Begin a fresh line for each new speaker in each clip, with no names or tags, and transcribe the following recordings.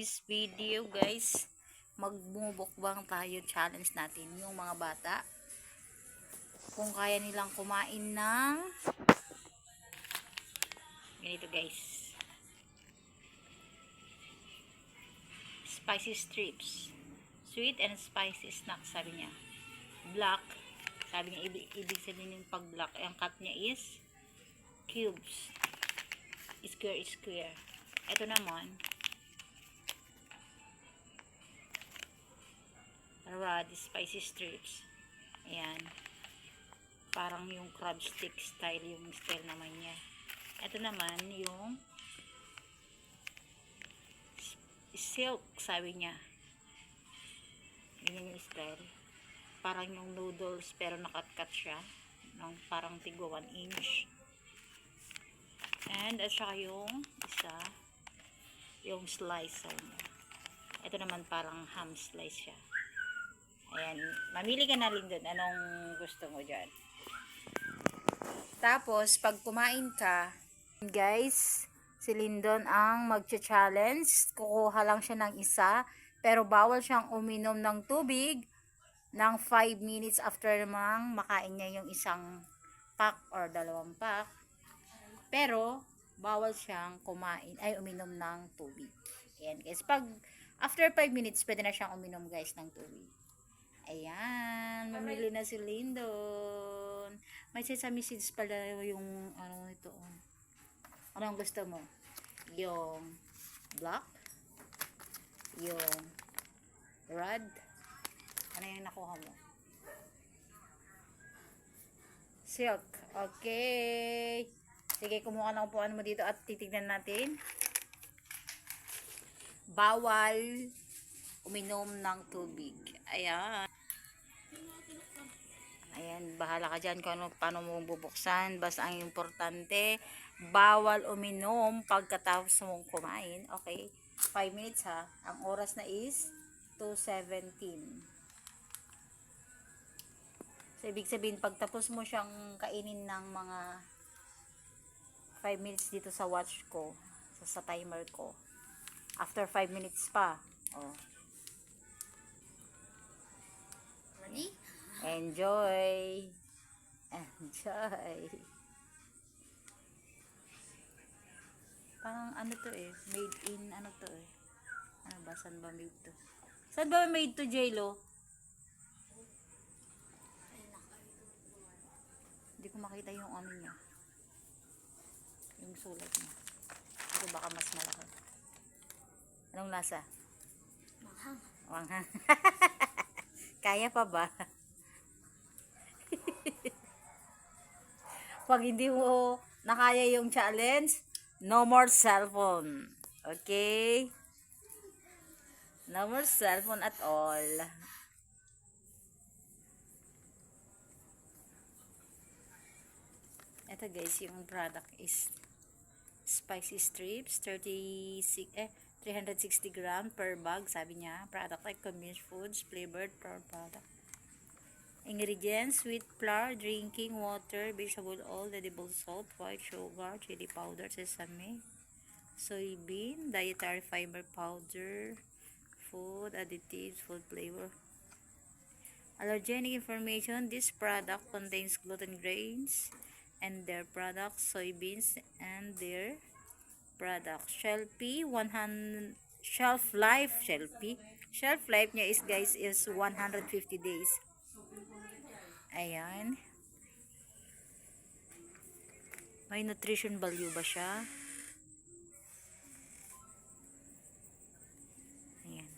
today's video guys, magbumukbang tayo, challenge natin yung mga bata kung kaya nilang kumain ng ganito guys, spicy strips, sweet and spicy snack. Sabi niya black, sabi niya ibig sabihin yung pag black, ang cut niya is cubes, square. Ito naman rod spicy strips. Ayan, parang yung crab stick style, yung style naman niya. Ito naman yung silk, sabi niya. Ganyan yung style, parang yung noodles pero nakat-cut siya ng parang tigwa 1 inch. And at saka yung isa, yung slice niya. Ito naman parang ham slice siya. Ayan, mamili ka na rin doon anong gusto mo dyan. Tapos pag kumain ka guys, si Lindon ang magcha-challenge. Kukuha lang siya ng isa, pero bawal siyang uminom ng tubig ng 5 minutes after namang makain niya yung isang pack or 2 pack. Pero bawal siyang uminom ng tubig. Ayan guys, pag after 5 minutes pwede na siyang uminom guys ng tubig. Ayan, mamili na si Lindon. May sesame seeds pala yung ano ito. Ano ang gusto mo? Yung black? Yung red? Ano yung nakuha mo? Silk. Okay. Sige, kumuha lang po ano mo dito at titignan natin. Bawal uminom ng tubig. Ayan. Ayan, bahala ka dyan kung ano, paano mo bubuksan. Basta ang importante, bawal uminom pagkatapos mong kumain. Okay? 5 minutes ha. Ang oras na is 2:17. So, ibig sabihin, pagtapos mo siyang kainin ng mga 5 minutes dito sa watch ko, sa timer ko. After 5 minutes pa. Oh.
Ready?
Enjoy. Enjoy. Parang ano to eh, made in ano to eh. Ano ba, saan ba made to? Saan ba made to, J-Lo? Hindi ko makita yung ano niya. Yung sulat niya. Ito baka mas malaki. Anong lasa?
Manghang.
Wanghang. Kaya pa ba? Pag hindi mo nakaya yung challenge, no more cellphone. Okay? No more cellphone at all. Ito guys, yung product is spicy strips, 360 gram per bag, sabi niya. Product like convenience foods, flavored product. Ingredients: sweet flour, drinking water, vegetable oil, edible salt, white sugar, chili powder, sesame, soybean, dietary fiber powder, food additives, food flavor. Allergenic information: this product contains gluten, grains and their products, soybeans and their products. Shelf life niya is guys is 150 days. Ayan. May nutrition value ba siya? Ayan.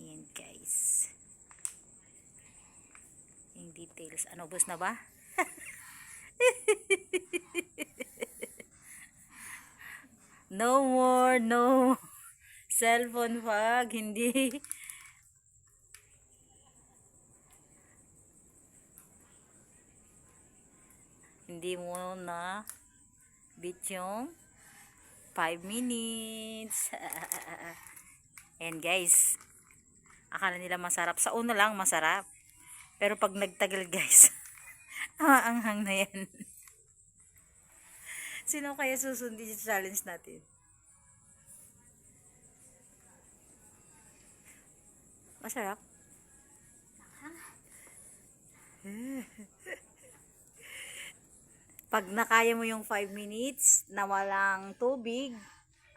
Ayan guys. Yung details. Ano, ubos na ba? No more, no cellphone pag hindi mo na bit yung 5 minutes. Ayan guys, akala nila masarap, sa una lang masarap, pero pag nagtagal guys anghang na yan. Sino kaya susundin sa challenge natin? Masarap. Pag nakaya mo yung 5 minutes na walang tubig,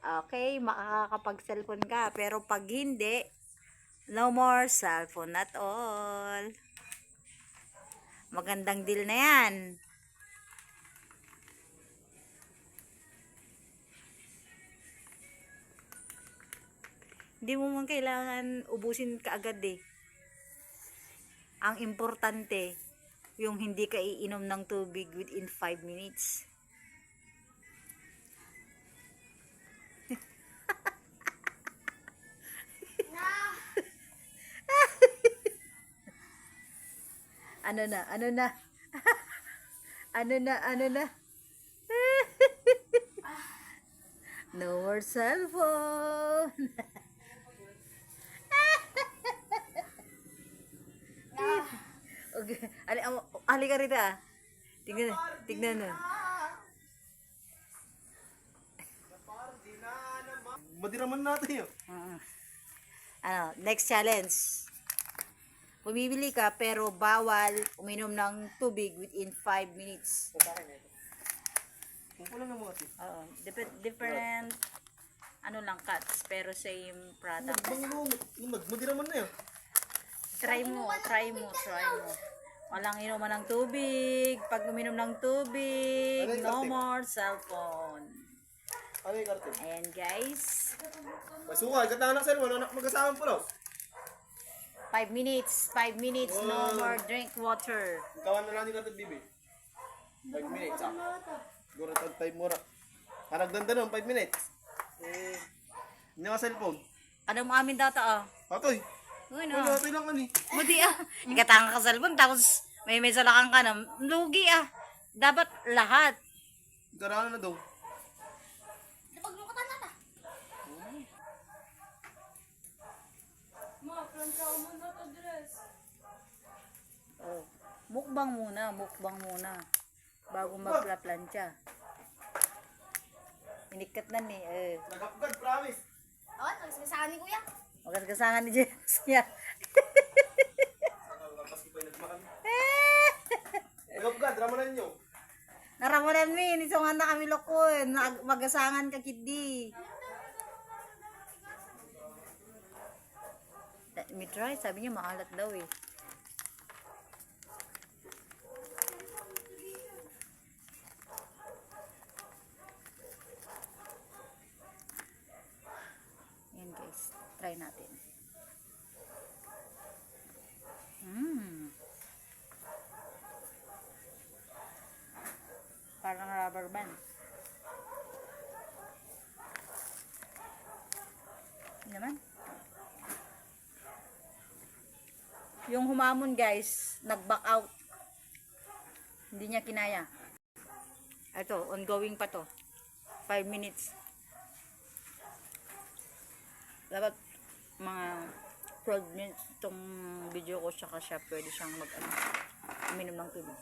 okay, makakapag-cellphone ka. Pero pag hindi, no more cellphone at all. Magandang deal na yan. Hindi mo man kailangan ubusin kaagad eh. Ang importante, yung hindi ka iinom ng tubig within 5 minutes. Ano na? Ano na? Ano na? Ano na? No more cellphone. Okay. Ali ka rito ah. Tignan, tignan nun.
Madiraman natin yun.
Ano, next challenge. Bumibili ka pero bawal uminom ng tubig within 5 minutes.
Kung pala ng mga tis.
Oo, different ano lang cuts pero same product.
Madiraman na yun.
Try mo. Walang inuman ng tubig. Pag uminom ng tubig,
Ano yung
no
karte?
more cellphone.
Ano yung karton?
Ayan guys.
Masuka, katangan ng cellphone. Anak magkasama po raw.
5 minutes. 5 minutes. No more drink water.
Kawan na lang yung karton, bibi. 5 minutes, ah. Siguro tag-time mo ra. Nagdanda nun, 5 minutes. Hindi ka cellphone.
Ano mo amin data ah?
Atoy.
Ano?
Ano, atoy lang ani.
Mudi ah. Ikatanga ka cellphone tapos may salakan ka na. Lugi ah. Dapat lahat.
Karana na daw.
Napaglukatan na ta.
Oh. Mukbang muna. Bago magplaplansya. Inikat na ni.
Nagapagad, promise.
Oh, nagsasabi ni kuya.
Magkasangan ni Jess niya.
Tapos ko pa yung nagmakan. Nagapagad, ramanan nyo.
Naramunan mi, nisungan na kami lokon. Magasangan ka kidi. Let me try, sabi niya maalat daw eh. Yan guys, try natin. Parang rubber band. Yan naman. Yung humamon guys, nag-back out. Hindi niya kinaya. Ito, ongoing pa to. 5 minutes. Dapat mga 12 minutes itong video ko, saka siya pwede siyang uminom ng tubig.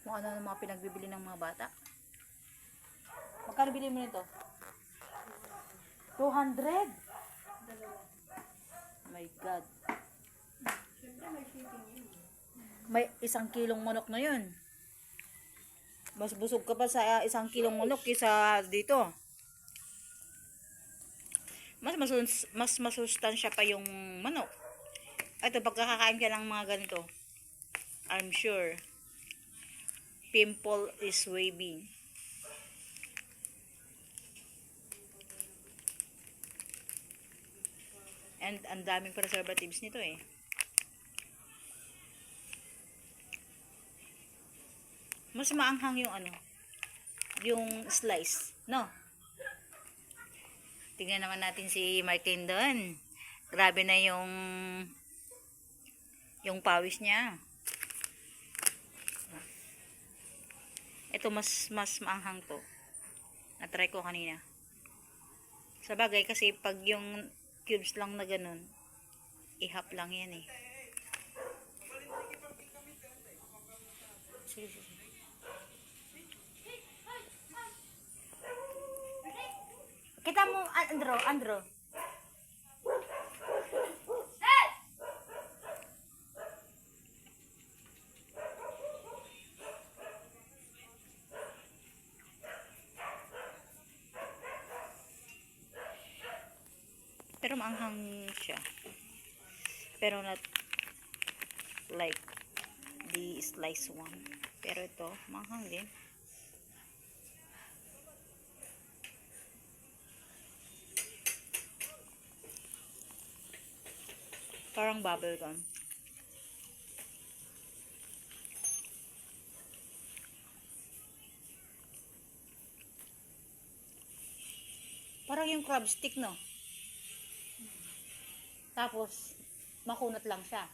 Kung ano ang mga pinagbibili ng mga bata. Magkano bili mo nito? 200? My God. May 1 kilong manok na yun. Mas busog ka pa sa 1 kilong manok kaysa dito. Mas masustansya pa yung manok. Ito, pagkakakain ka ng mga ganito, I'm sure pimple is waving. And ang daming preservatives nito eh. Mas maanghang yung yung slice, no? Tingnan naman natin si Martin doon. Grabe na yung pawis niya. Ito mas maanghang to. Na-try ko kanina. Sa bagay kasi pag yung cubes lang na ganun, ihap lang yan eh. Sige, sige. Kita mo, Andro. Pero maanghang siya. Pero not like the slice one. Pero ito, maanghang din. Parang bubble gum. Parang yung crab stick, no? Tapos, makunat lang siya.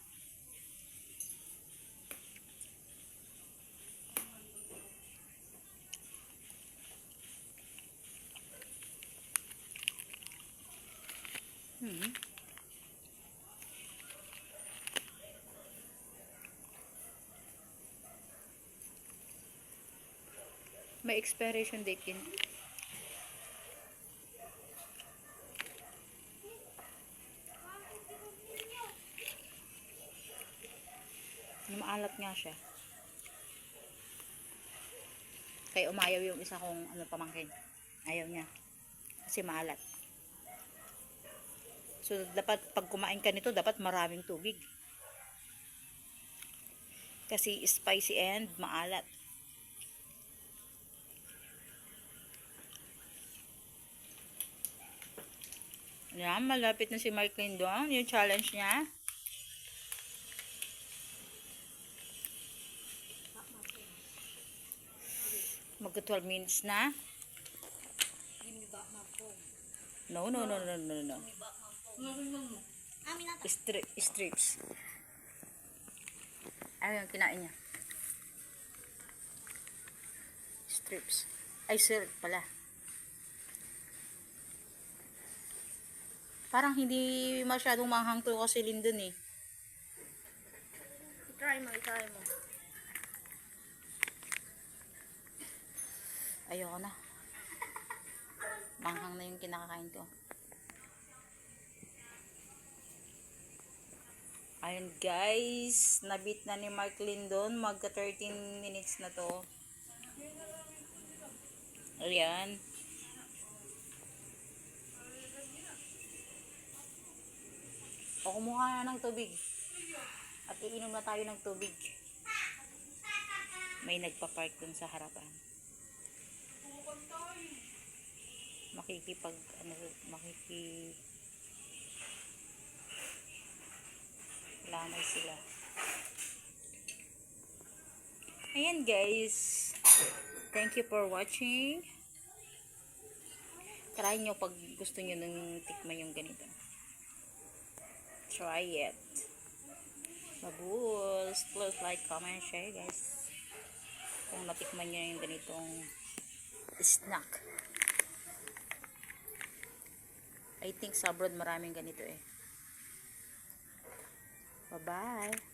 Hmm. May expiration date din. Maalat nga siya. Kaya umayaw yung isa kong pamangkin. Ayaw niya. Kasi maalat. So, dapat pag kumain ka nito, dapat maraming tubig. Kasi spicy and maalat. Yan, malapit na si Mark Lindon. Yung challenge niya. Magka 12 minutes na. No. Strips. Ayun yung kinain niya. Strips. Ay, syrup pala. Parang hindi masyadong manghang to kasi Lindon eh.
Try mo.
Ayoko na. Manghang na yung kinakain ko. Ayun guys, nabit na ni Mark Lindon. Magka 13 minutes na to. Ayan. O kumuha na ng tubig. At iinom na tayo ng tubig. May nagpa-park dun sa harapan. Lamay sila. Ayan guys. Thank you for watching. Try nyo pag gusto nyo nang tikman yung ganito. Try it. Mabuhos. Please like, comment, share guys. Kung natikman nyo yung ganitong snack. I think sa abroad maraming ganito eh. Bye-bye.